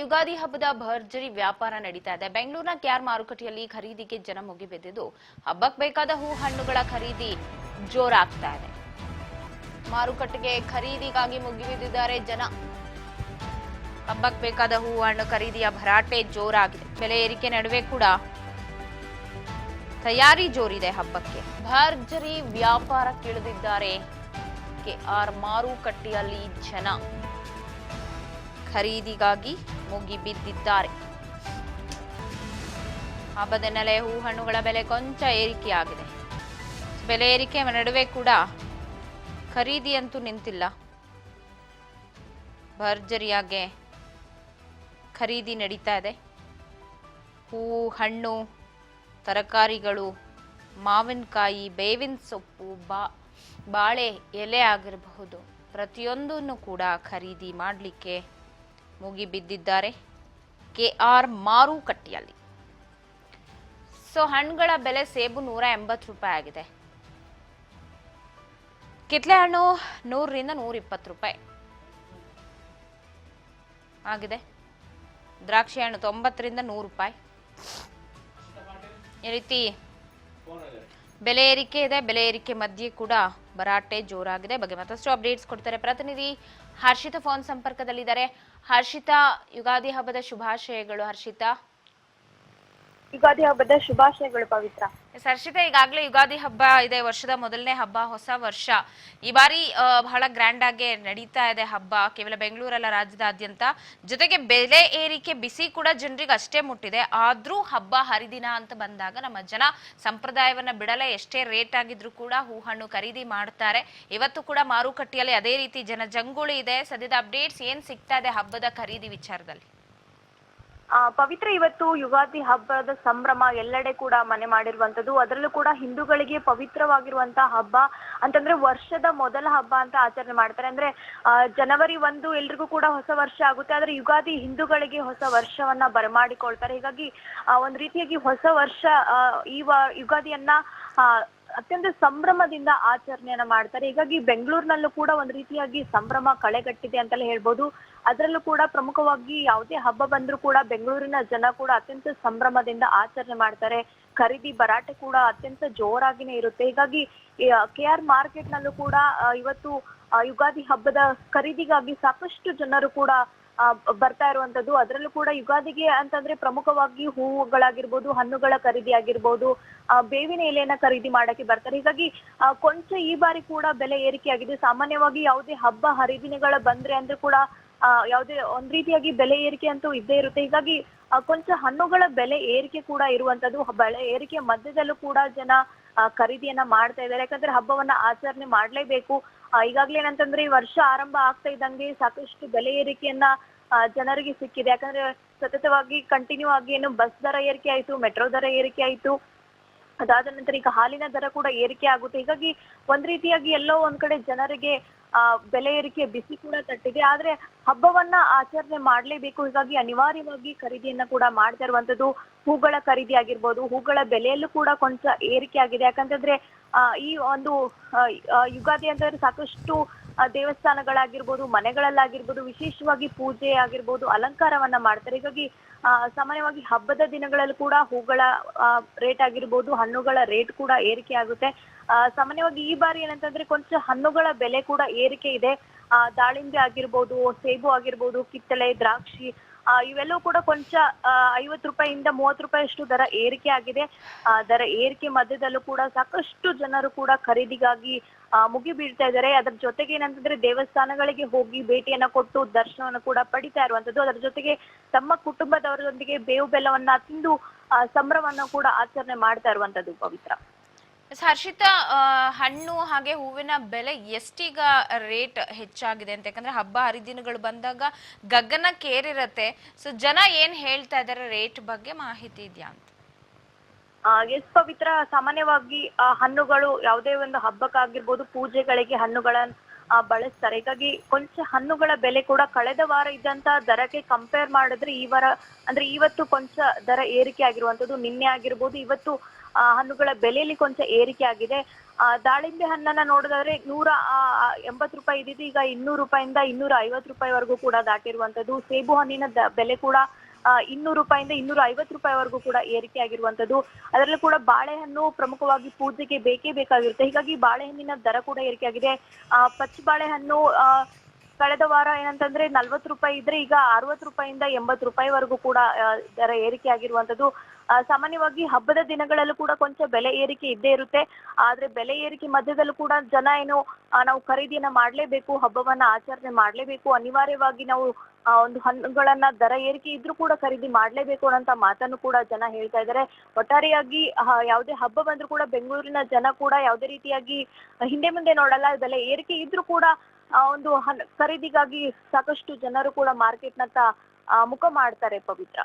ಯುಗಾದಿ ಹಬ್ಬದ ಭರ್ಜರಿ ವ್ಯಾಪಾರ ನಡೀತಾ ಇದೆ. ಬೆಂಗಳೂರಿನ ಕೆಆರ್ ಮಾರುಕಟ್ಟೆಯಲ್ಲಿ ಖರೀದಿಗೆ ಜನ ಮುಗಿಬಿದ್ದಿದ್ದು ಹಬ್ಬಕ್ಕೆ ಬೇಕಾದ ಹೂ ಹಣ್ಣುಗಳ ಖರೀದಿ ಜೋರಾಗ್ತಾ ಇದೆ. ಮಾರುಕಟ್ಟೆಗೆ ಖರೀದಿಗಾಗಿ ಮುಗಿಬಿದ್ದಿದ್ದಾರೆ ಜನ. ಹಬ್ಬಕ್ಕೆ ಬೇಕಾದ ಹೂ ಹಣ್ಣು ಖರೀದಿಯ ಭರಾಟೆ ಜೋರಾಗಿದೆ. ಬೆಲೆ ಏರಿಕೆ ನಡುವೆ ಕೂಡ ತಯಾರಿ ಜೋರಿದೆ. ಹಬ್ಬಕ್ಕೆ ಭರ್ಜರಿ ವ್ಯಾಪಾರಕ್ಕಿಳಿದಿದ್ದಾರೆ ಕೆಆರ್ ಮಾರುಕಟ್ಟೆಯಲ್ಲಿ ಜನ. ಖರೀದಿಗಾಗಿ ಮುಗಿಬಿದ್ದಿದ್ದಾರೆ. ಹಬ್ಬದ ಹಿನ್ನೆಲೆ ಹೂ ಹಣ್ಣುಗಳ ಬೆಲೆ ಕೊಂಚ ಏರಿಕೆಯಾಗಿದೆ. ಬೆಲೆ ಏರಿಕೆ ನಡುವೆ ಕೂಡ ಖರೀದಿಯಂತೂ ನಿಂತಿಲ್ಲ. ಭರ್ಜರಿಯಾಗಿ ಖರೀದಿ ನಡೀತಾ ಇದೆ. ಹೂ ಹಣ್ಣು ತರಕಾರಿಗಳು, ಮಾವಿನಕಾಯಿ, ಬೇವಿನ ಸೊಪ್ಪು, ಬಾಳೆ ಎಲೆ ಆಗಿರಬಹುದು, ಪ್ರತಿಯೊಂದನ್ನು ಕೂಡ ಖರೀದಿ ಮಾಡಲಿಕ್ಕೆ ಮುಗಿಬಿದ್ದಿದ್ದಾರೆ ಕೆಆರ್ ಮಾರುಕಟ್ಟೆಯಲ್ಲಿ. ಹಣ್ಣುಗಳ ಬೆಲೆ ಸೇಬು 180 ರೂಪಾಯಿ ಆಗಿದೆ. ಕಿತ್ಲೆ ಹಣ್ಣು 100 ರಿಂದ 120 ರೂಪಾಯಿ ಆಗಿದೆ. ದ್ರಾಕ್ಷಿ ಹಣ್ಣು 90 ರಿಂದ 100 ರೂಪಾಯಿ. ಈ ರೀತಿ ಬೆಲೆ ಏರಿಕೆ ಇದೆ. ಬೆಲೆ ಏರಿಕೆ ಮಧ್ಯೆ ಕೂಡ ಭರಾಟೆ ಜೋರಾಗಿದೆ. ಬಗ್ಗೆ ಮತ್ತಷ್ಟು ಅಪ್ಡೇಟ್ಸ್ ಕೊಡ್ತಾರೆ ಪ್ರತಿನಿಧಿ ಹರ್ಷಿತಾ ಫೋನ್ ಸಂಪರ್ಕದಲ್ಲಿದ್ದಾರೆ. ಹರ್ಷಿತಾ, ಯುಗಾದಿ ಹಬ್ಬದ ಶುಭಾಶಯಗಳು. ಹರ್ಷಿತಾ, ಯುಗಾದಿ ಹಬ್ಬದ ಶುಭಾಶಯಗಳು ಪವಿತ್ರ. ಹರ್ಷಿತಾ, ಈಗಾಗಲೇ ಯುಗಾದಿ ಹಬ್ಬ ಇದೆ, ವರ್ಷದ ಮೊದಲನೇ ಹಬ್ಬ, ಹೊಸ ವರ್ಷ. ಈ ಬಾರಿ ಬಹಳ ಗ್ರ್ಯಾಂಡ್ ಆಗಿ ನಡೀತಾ ಇದೆ ಹಬ್ಬ, ಕೇವಲ ಬೆಂಗಳೂರಲ್ಲ ರಾಜ್ಯದಾದ್ಯಂತ. ಜೊತೆಗೆ ಬೆಲೆ ಏರಿಕೆ ಬಿಸಿ ಕೂಡ ಜನರಿಗೆ ಅಷ್ಟೇ ಮುಟ್ಟಿದೆ. ಆದ್ರೂ ಹಬ್ಬ ಹರಿದಿನ ಅಂತ ಬಂದಾಗ ನಮ್ಮ ಜನ ಸಂಪ್ರದಾಯವನ್ನ ಬಿಡಲ್ಲ. ಎಷ್ಟೇ ರೇಟ್ ಆಗಿದ್ರು ಕೂಡ ಹೂ ಹಣ್ಣು ಖರೀದಿ ಮಾಡ್ತಾರೆ. ಇವತ್ತು ಕೂಡ ಮಾರುಕಟ್ಟೆಯಲ್ಲಿ ಅದೇ ರೀತಿ ಜನ ಜಂಗುಳಿ ಇದೆ. ಸದ್ಯದ ಅಪ್ಡೇಟ್ಸ್ ಏನ್ ಸಿಗ್ತಾ ಇದೆ ಹಬ್ಬದ ಖರೀದಿ ವಿಚಾರದಲ್ಲಿ? ಪವಿತ್ರ, ಇವತ್ತು ಯುಗಾದಿ ಹಬ್ಬದ ಸಂಭ್ರಮ ಎಲ್ಲೆಡೆ ಕೂಡ ಮನೆ ಮಾಡಿರುವಂತದ್ದು. ಅದರಲ್ಲೂ ಕೂಡ ಹಿಂದೂಗಳಿಗೆ ಪವಿತ್ರವಾಗಿರುವಂತಹ ಹಬ್ಬ ಅಂತಂದ್ರೆ ವರ್ಷದ ಮೊದಲ ಹಬ್ಬ ಅಂತ ಆಚರಣೆ ಮಾಡ್ತಾರೆ. ಅಂದ್ರೆ ಜನವರಿ 1 ಎಲ್ರಿಗೂ ಕೂಡ ಹೊಸ ವರ್ಷ ಆಗುತ್ತೆ. ಆದ್ರೆ ಯುಗಾದಿ ಹಿಂದೂಗಳಿಗೆ ಹೊಸ ವರ್ಷವನ್ನ ಬರಮಾಡಿಕೊಳ್ತಾರೆ. ಹೀಗಾಗಿ ಒಂದ್ ರೀತಿಯಾಗಿ ಹೊಸ ವರ್ಷ ಯುಗಾದಿಯನ್ನ ಅತ್ಯಂತ ಸಂಭ್ರಮದಿಂದ ಆಚರಣೆಯನ್ನ ಮಾಡ್ತಾರೆ. ಹೀಗಾಗಿ ಬೆಂಗಳೂರಿನಲ್ಲೂ ಕೂಡ ಒಂದ್ ರೀತಿಯಾಗಿ ಸಂಭ್ರಮ ಕಳೆಗಟ್ಟಿದೆ ಅಂತಲೇ ಹೇಳ್ಬೋದು. ಅದರಲ್ಲೂ ಕೂಡ ಪ್ರಮುಖವಾಗಿ ಯಾವುದೇ ಹಬ್ಬ ಬಂದ್ರೂ ಕೂಡ ಬೆಂಗಳೂರಿನ ಜನ ಕೂಡ ಅತ್ಯಂತ ಸಂಭ್ರಮದಿಂದ ಆಚರಣೆ ಮಾಡ್ತಾರೆ. ಖರೀದಿ ಭರಾಟೆ ಕೂಡ ಅತ್ಯಂತ ಜೋರಾಗಿನೇ ಇರುತ್ತೆ. ಹೀಗಾಗಿ ಕೆಆರ್ ಮಾರ್ಕೆಟ್ ನಲ್ಲೂ ಕೂಡ ಇವತ್ತು ಯುಗಾದಿ ಹಬ್ಬದ ಖರೀದಿಗಾಗಿ ಸಾಕಷ್ಟು ಜನರು ಕೂಡ ಬರ್ತಾ ಇರುವಂತದ್ದು. ಅದರಲ್ಲೂ ಕೂಡ ಯುಗಾದಿಗೆ ಅಂತಂದ್ರೆ ಪ್ರಮುಖವಾಗಿ ಹೂವುಗಳಾಗಿರ್ಬೋದು, ಹಣ್ಣುಗಳ ಖರೀದಿ ಆಗಿರ್ಬೋದು, ಬೇವಿನ ಎಲೆಯನ್ನ ಖರೀದಿ ಮಾಡಕ್ಕೆ ಬರ್ತಾರೆ. ಹೀಗಾಗಿ ಕೊಂಚ ಈ ಬಾರಿ ಕೂಡ ಬೆಲೆ ಏರಿಕೆ ಆಗಿದೆ. ಸಾಮಾನ್ಯವಾಗಿ ಯಾವುದೇ ಹಬ್ಬ ಹರಿದಿನಗಳ ಬಂದ್ರೆ ಅಂದ್ರೆ ಕೂಡ ಯಾವುದೇ ಒಂದ್ ರೀತಿಯಾಗಿ ಬೆಲೆ ಏರಿಕೆ ಅಂತೂ ಇದ್ದೇ ಇರುತ್ತೆ. ಹೀಗಾಗಿ ಕೊಂಚ ಹಣ್ಣುಗಳ ಬೆಲೆ ಏರಿಕೆ ಕೂಡ ಇರುವಂತದ್ದು. ಬೆಲೆ ಏರಿಕೆ ಮಧ್ಯದಲ್ಲೂ ಕೂಡ ಜನ ಖರೀದಿಯನ್ನ ಮಾಡ್ತಾ ಇದ್ದಾರೆ. ಯಾಕಂದ್ರೆ ಹಬ್ಬವನ್ನ ಆಚರಣೆ ಮಾಡ್ಲೇಬೇಕು. ಈಗಾಗ್ಲೇ ಏನಂತಂದ್ರೆ ಈ ವರ್ಷ ಆರಂಭ ಆಗ್ತಾ ಇದ್ದಂಗೆ ಸಾಕಷ್ಟು ಬೆಲೆ ಏರಿಕೆಯನ್ನ ಜನರಿಗೆ ಸಿಕ್ಕಿದೆ. ಯಾಕಂದ್ರೆ ಸತತವಾಗಿ ಕಂಟಿನ್ಯೂ ಆಗಿ ಏನು ಬಸ್ ದರ ಏರಿಕೆ ಆಯ್ತು, ಮೆಟ್ರೋ ದರ ಏರಿಕೆ ಆಯ್ತು, ಅದಾದ ನಂತರ ಈಗ ಹಾಲಿನ ದರ ಕೂಡ ಏರಿಕೆ ಆಗುತ್ತೆ. ಹೀಗಾಗಿ ಒಂದ್ ರೀತಿಯಾಗಿ ಎಲ್ಲೋ ಒಂದ್ ಕಡೆ ಜನರಿಗೆ ಬೆಲೆ ಏರಿಕೆ ಬಿಸಿ ಕೂಡ ತಟ್ಟಿದೆ. ಆದ್ರೆ ಹಬ್ಬವನ್ನ ಆಚರಣೆ ಮಾಡ್ಲೇಬೇಕು. ಹೀಗಾಗಿ ಅನಿವಾರ್ಯವಾಗಿ ಖರೀದಿಯನ್ನ ಕೂಡ ಮಾಡ್ತಾ ಇರುವಂತದ್ದು. ಹೂಗಳ ಖರೀದಿ ಆಗಿರ್ಬೋದು, ಹೂಗಳ ಬೆಲೆಯಲ್ಲೂ ಕೂಡ ಕೊಂಚ ಏರಿಕೆ ಆಗಿದೆ. ಯಾಕಂತಂದ್ರೆ ಈ ಒಂದು ಯುಗಾದಿ ಅಂತಂದ್ರೆ ಸಾಕಷ್ಟು ದೇವಸ್ಥಾನಗಳಾಗಿರ್ಬೋದು, ಮನೆಗಳಲ್ಲಾಗಿರ್ಬೋದು ವಿಶೇಷವಾಗಿ ಪೂಜೆ ಆಗಿರ್ಬೋದು, ಅಲಂಕಾರವನ್ನ ಮಾಡ್ತಾರೆ. ಹೀಗಾಗಿ ಸಾಮಾನ್ಯವಾಗಿ ಹಬ್ಬದ ದಿನಗಳಲ್ಲೂ ಕೂಡ ಹೂಗಳ ರೇಟ್ ಆಗಿರ್ಬೋದು, ಹಣ್ಣುಗಳ ರೇಟ್ ಕೂಡ ಏರಿಕೆ ಆಗುತ್ತೆ. ಸಾಮಾನ್ಯವಾಗಿ ಈ ಬಾರಿ ಏನಂತಂದ್ರೆ ಕೊಂಚ ಹಣ್ಣುಗಳ ಬೆಲೆ ಕೂಡ ಏರಿಕೆ ಇದೆ. ದಾಳಿಂಬೆ ಆಗಿರ್ಬೋದು, ಸೇಬು ಆಗಿರ್ಬೋದು, ಕಿತ್ತಳೆ, ದ್ರಾಕ್ಷಿ ಇವೆಲ್ಲವೂ ಕೂಡ ಕೊಂಚ 50 ರೂಪಾಯಿಯಿಂದ 30 ರೂಪಾಯಿ ಅಷ್ಟು ದರ ಏರಿಕೆ ಆಗಿದೆ. ದರ ಏರಿಕೆ ಮಧ್ಯದಲ್ಲೂ ಕೂಡ ಸಾಕಷ್ಟು ಜನರು ಕೂಡ ಖರೀದಿಗಾಗಿ ಮುಗಿ ಬೀಳ್ತಾ ಇದ್ದಾರೆ. ಅದರ ಜೊತೆಗೆ ಏನಂತಂದ್ರೆ ದೇವಸ್ಥಾನಗಳಿಗೆ ಹೋಗಿ ಭೇಟಿಯನ್ನ ಕೊಟ್ಟು ದರ್ಶನವನ್ನು ಕೂಡ ಪಡಿತಾ ಇರುವಂತದ್ದು. ಅದರ ಜೊತೆಗೆ ತಮ್ಮ ಕುಟುಂಬದವರೊಂದಿಗೆ ಬೇವು ಬೆಲ್ಲವನ್ನ ತಿಂದು ಸಂಭ್ರಮವನ್ನು ಕೂಡ ಆಚರಣೆ ಮಾಡ್ತಾ ಇರುವಂತದ್ದು ಪವಿತ್ರ. ಹರ್ಷಿತಾ, ಹಣ್ಣು ಹಾಗೆ ಹೂವಿನ ಬೆಲೆ ಎಷ್ಟೀಗ ರೇಟ್ ಹೆಚ್ಚಾಗಿದೆ ಅಂತ? ಯಾಕಂದ್ರೆ ಹಬ್ಬ ಹರಿದಿನಗಳು ಬಂದಾಗ ಗಗನಕ್ಕೇರಿರತ್ತೆ. ಜನ ಏನ್ ಹೇಳ್ತಾ ಇದಾರೆ ರೇಟ್ ಬಗ್ಗೆ ಮಾಹಿತಿ ಇದೆಯಾ ಅಂತ? ಎಸ್ ಪವಿತ್ರ, ಸಾಮಾನ್ಯವಾಗಿ ಹಣ್ಣುಗಳು ಯಾವುದೇ ಒಂದು ಹಬ್ಬಕ್ಕಾಗಿರ್ಬೋದು, ಪೂಜೆಗಳಿಗೆ ಹಣ್ಣುಗಳನ್ನ ಬಳಸ್ತಾರೆ. ಹೀಗಾಗಿ ಕೊಂಚ ಹಣ್ಣುಗಳ ಬೆಲೆ ಕೂಡ ಕಳೆದ ವಾರ ಇದ್ದಂತ ದರಕ್ಕೆ ಕಂಪೇರ್ ಮಾಡಿದ್ರೆ ಈ ವಾರ ಅಂದ್ರೆ ಇವತ್ತು ಕೊಂಚ ದರ ಏರಿಕೆ ಆಗಿರುವಂತದ್ದು. ನಿನ್ನೆ ಆಗಿರ್ಬೋದು, ಇವತ್ತು ಹಣ್ಣುಗಳ ಬೆಲೆಯಲ್ಲಿ ಕೊಂಚ ಏರಿಕೆ ಆಗಿದೆ. ದಾಳಿಂಬೆ ಹಣ್ಣನ್ನ ನೋಡೋದಾದ್ರೆ 180 ರೂಪಾಯಿ ಇದ್ದಿದ್ದು ಈಗ 200 ರೂಪಾಯಿಂದ 250 ರೂಪಾಯಿವರೆಗೂ ಕೂಡ ದಾಟಿರುವಂತದ್ದು. ಸೇಬು ಹಣ್ಣಿನ ಬೆಲೆ ಕೂಡ 200 ರೂಪಾಯಿಂದ 250 ರೂಪಾಯಿವರೆಗೂ ಕೂಡ ಏರಿಕೆ ಆಗಿರುವಂತದ್ದು. ಅದರಲ್ಲೂ ಕೂಡ ಬಾಳೆಹಣ್ಣು ಪ್ರಮುಖವಾಗಿ ಪೂಜೆಗೆ ಬೇಕೇ ಬೇಕಾಗಿರುತ್ತೆ. ಹೀಗಾಗಿ ಬಾಳೆಹಣ್ಣಿನ ದರ ಕೂಡ ಏರಿಕೆ ಆಗಿದೆ. ಪಚ್ಚ ಬಾಳೆಹಣ್ಣು ಕಳೆದ ವಾರ ಏನಂತಂದ್ರೆ 40 ರೂಪಾಯಿ ಇದ್ರೆ ಈಗ 60 ರೂಪಾಯಿಂದ 80 ರೂಪಾಯಿವರೆಗೂ ಕೂಡ ದರ ಏರಿಕೆ ಆಗಿರುವಂತದ್ದು. ಸಾಮಾನ್ಯವಾಗಿ ಹಬ್ಬದ ದಿನಗಳಲ್ಲೂ ಕೂಡ ಕೊಂಚ ಬೆಲೆ ಏರಿಕೆ ಇದ್ದೇ ಇರುತ್ತೆ. ಆದ್ರೆ ಬೆಲೆ ಏರಿಕೆ ಮಧ್ಯದಲ್ಲೂ ಕೂಡ ಜನ ಏನು ನಾವು ಖರೀದಿಯನ್ನ ಮಾಡ್ಲೇಬೇಕು, ಹಬ್ಬವನ್ನ ಆಚರಣೆ ಮಾಡ್ಲೇಬೇಕು, ಅನಿವಾರ್ಯವಾಗಿ ನಾವು ಒಂದು ಹಣ್ಣುಗಳನ್ನ ದರ ಏರಿಕೆ ಇದ್ರೂ ಕೂಡ ಖರೀದಿ ಮಾಡ್ಲೇಬೇಕು ಅನ್ನೋಂತ ಮಾತನ್ನು ಕೂಡ ಜನ ಹೇಳ್ತಾ ಇದ್ದಾರೆ. ಒಟ್ಟಾರೆಯಾಗಿ ಯಾವುದೇ ಹಬ್ಬ ಬಂದ್ರೂ ಕೂಡ ಬೆಂಗಳೂರಿನ ಜನ ಕೂಡ ಯಾವುದೇ ರೀತಿಯಾಗಿ ಹಿಂದೆ ಮುಂದೆ ನೋಡಲ್ಲ. ಬೆಲೆ ಏರಿಕೆ ಇದ್ರೂ ಕೂಡ ಒಂದು ಖರೀದಿಗಾಗಿ ಸಾಕಷ್ಟು ಜನರು ಕೂಡ ಮಾರ್ಕೆಟ್ನತ್ತ ಮುಖ ಮಾಡ್ತಾರೆ ಪವಿತ್ರ.